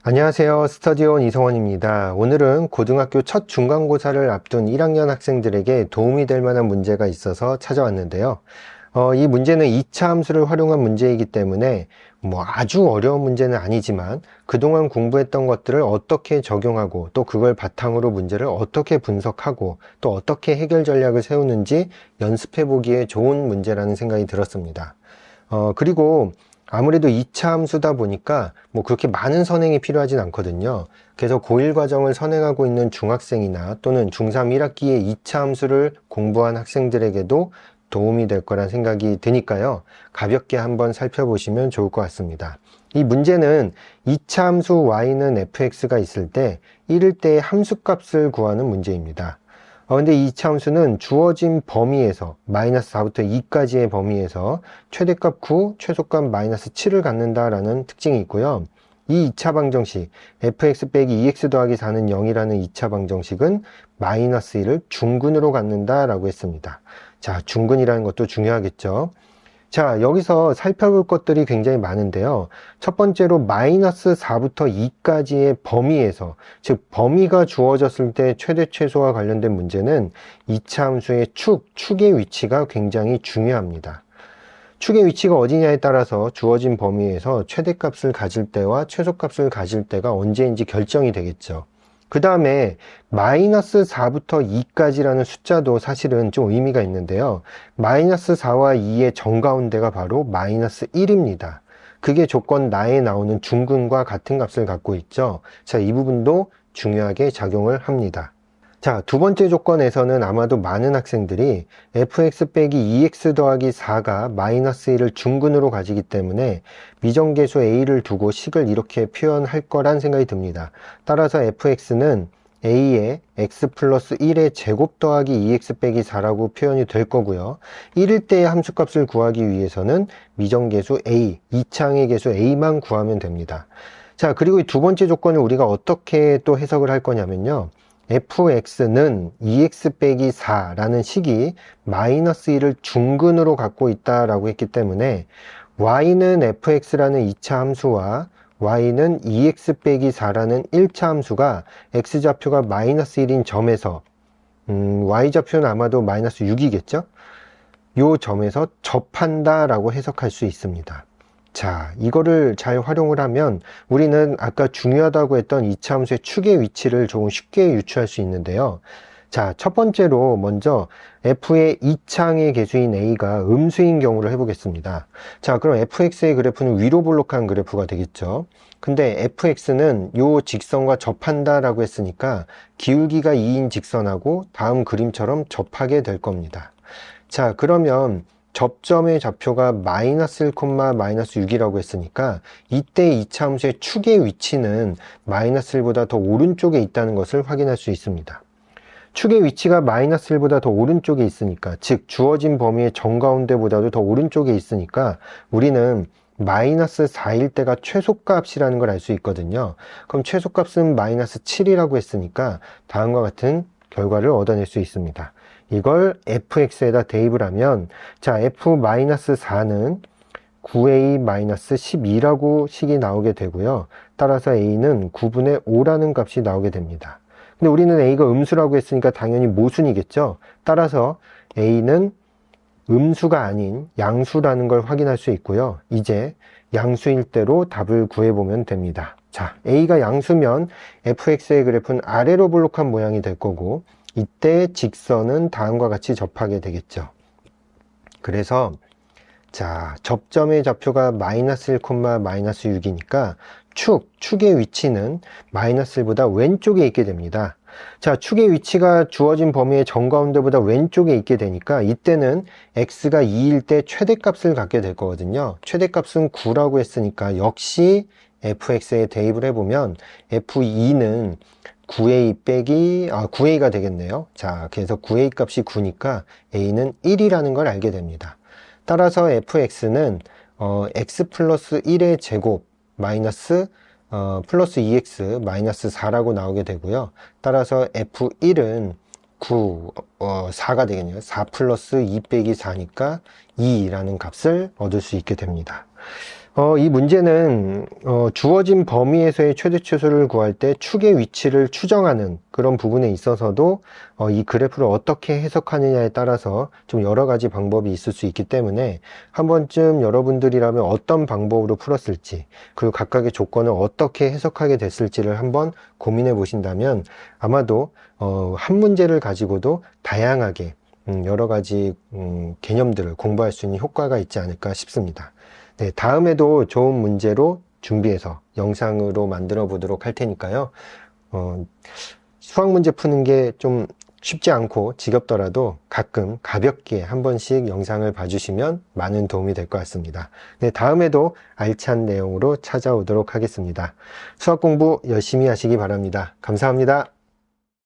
안녕하세요. 스터디온 이성원입니다. 오늘은 고등학교 첫 중간고사를 앞둔 1학년 학생들에게 도움이 될 만한 문제가 있어서 찾아왔는데요. 이 문제는 2차 함수를 활용한 문제이기 때문에 아주 어려운 문제는 아니지만 그동안 공부했던 것들을 어떻게 적용하고 또 그걸 바탕으로 문제를 어떻게 분석하고 또 어떻게 해결 전략을 세우는지 연습해 보기에 좋은 문제라는 생각이 들었습니다. 그리고 아무래도 2차 함수다 보니까 그렇게 많은 선행이 필요하진 않거든요. 그래서 고1 과정을 선행하고 있는 중학생이나 또는 중3 1학기에 2차 함수를 공부한 학생들에게도 도움이 될 거란 생각이 드니까요. 가볍게 한번 살펴보시면 좋을 것 같습니다. 이 문제는 2차 함수 y는 fx가 있을 때 이를 때의 함수값을 구하는 문제입니다. 근데 이 함수는 주어진 범위에서 마이너스 4부터 2까지의 범위에서 최대값 9, 최소값 마이너스 7을 갖는다라는 특징이 있고요. 이 2차 방정식 fx 빼기 2x 더하기 4는 0이라는 2차 방정식은 마이너스 1을 중근으로 갖는다라고 했습니다. 자, 중근이라는 것도 중요하겠죠. 자, 여기서 살펴볼 것들이 굉장히 많은데요. 첫 번째로 마이너스 4부터 2까지의 범위에서, 즉 범위가 주어졌을 때 최대 최소와 관련된 문제는 2차 함수의 축의 위치가 굉장히 중요합니다. 축의 위치가 어디냐에 따라서 주어진 범위에서 최대값을 가질 때와 최소값을 가질 때가 언제인지 결정이 되겠죠. 그 다음에 마이너스 4부터 2까지라는 숫자도 사실은 좀 의미가 있는데요. 마이너스 4와 2의 정가운데가 바로 마이너스 1입니다. 그게 조건 나에 나오는 중근과 같은 값을 갖고 있죠. 자, 이 부분도 중요하게 작용을 합니다. 자, 두 번째 조건에서는 아마도 많은 학생들이 fx 빼기 2x 더하기 4가 마이너스 1을 중근으로 가지기 때문에 미정계수 a를 두고 식을 이렇게 표현할 거란 생각이 듭니다. 따라서 fx는 a의 x 플러스 1의 제곱 더하기 2x 빼기 4라고 표현이 될 거고요. 1일 때의 함수값을 구하기 위해서는 미정계수 a, 2차항의 계수 a만 구하면 됩니다. 자, 그리고 이 두 번째 조건을 우리가 어떻게 또 해석을 할 거냐면요. fx는 2x 빼기 4라는 식이 마이너스 1을 중근으로 갖고 있다라고 했기 때문에 y는 fx라는 2차 함수와 y는 2x 빼기 4라는 1차 함수가 x좌표가 마이너스 1인 점에서 y좌표는 아마도 마이너스 6이겠죠? 요 점에서 접한다라고 해석할 수 있습니다. 자, 이거를 잘 활용을 하면 우리는 아까 중요하다고 했던 2차 함수의 축의 위치를 조금 쉽게 유추할 수 있는데요. 자, 첫 번째로 먼저 f의 2차항의 계수인 a가 음수인 경우를 해보겠습니다. 자, 그럼 fx의 그래프는 위로 볼록한 그래프가 되겠죠. 근데 fx는 요 직선과 접한다라고 했으니까 기울기가 2인 직선하고 다음 그림처럼 접하게 될 겁니다. 자, 그러면 접점의 좌표가 마이너스 1, 마이너스 6이라고 했으니까 이때 2차 함수의 축의 위치는 마이너스 1보다 더 오른쪽에 있다는 것을 확인할 수 있습니다. 축의 위치가 마이너스 1보다 더 오른쪽에 있으니까, 즉 주어진 범위의 정가운데보다도 더 오른쪽에 있으니까 우리는 마이너스 4일 때가 최소값이라는 걸 알 수 있거든요. 그럼 최소값은 마이너스 7이라고 했으니까 다음과 같은 결과를 얻어낼 수 있습니다. 이걸 fx에다 대입을 하면, 자, f-4는 9a-12라고 식이 나오게 되고요. 따라서 a는 9분의 5라는 값이 나오게 됩니다. 근데 우리는 a가 음수라고 했으니까 당연히 모순이겠죠. 따라서 a는 음수가 아닌 양수라는 걸 확인할 수 있고요. 이제 양수일 대로 답을 구해보면 됩니다. 자, a가 양수면 fx의 그래프는 아래로 볼록한 모양이 될 거고, 이때 직선은 다음과 같이 접하게 되겠죠. 그래서 자, 접점의 좌표가 마이너스 1, 마이너스 6이니까 축의 위치는 마이너스 1보다 왼쪽에 있게 됩니다. 자, 축의 위치가 주어진 범위의 정가운데보다 왼쪽에 있게 되니까 이때는 x가 2일 때 최대값을 갖게 될 거거든요. 최대값은 9라고 했으니까 역시 fx에 대입을 해보면 f2는 9a가 되겠네요. 자, 그래서 9a 값이 9니까 a는 1이라는 걸 알게 됩니다. 따라서 fx는 x 플러스 1의 제곱 마이너스 플러스 2x 마이너스 4라고 나오게 되고요. 따라서 f1은 4가 되겠네요. 4 플러스 2 빼기 4니까 2라는 값을 얻을 수 있게 됩니다. 이 문제는 주어진 범위에서의 최대 추수를 구할 때 축의 위치를 추정하는 그런 부분에 있어서도 이 그래프를 어떻게 해석하느냐에 따라서 좀 여러 가지 방법이 있을 수 있기 때문에 한 번쯤 여러분들이라면 어떤 방법으로 풀었을지, 그리고 각각의 조건을 어떻게 해석하게 됐을지를 한번 고민해 보신다면 아마도 한 문제를 가지고도 다양하게 여러 가지 개념들을 공부할 수 있는 효과가 있지 않을까 싶습니다. 네, 다음에도 좋은 문제로 준비해서 영상으로 만들어 보도록 할 테니까요. 수학 문제 푸는 게 좀 쉽지 않고 지겹더라도 가끔 가볍게 한 번씩 영상을 봐주시면 많은 도움이 될 것 같습니다. 네, 다음에도 알찬 내용으로 찾아오도록 하겠습니다. 수학 공부 열심히 하시기 바랍니다. 감사합니다.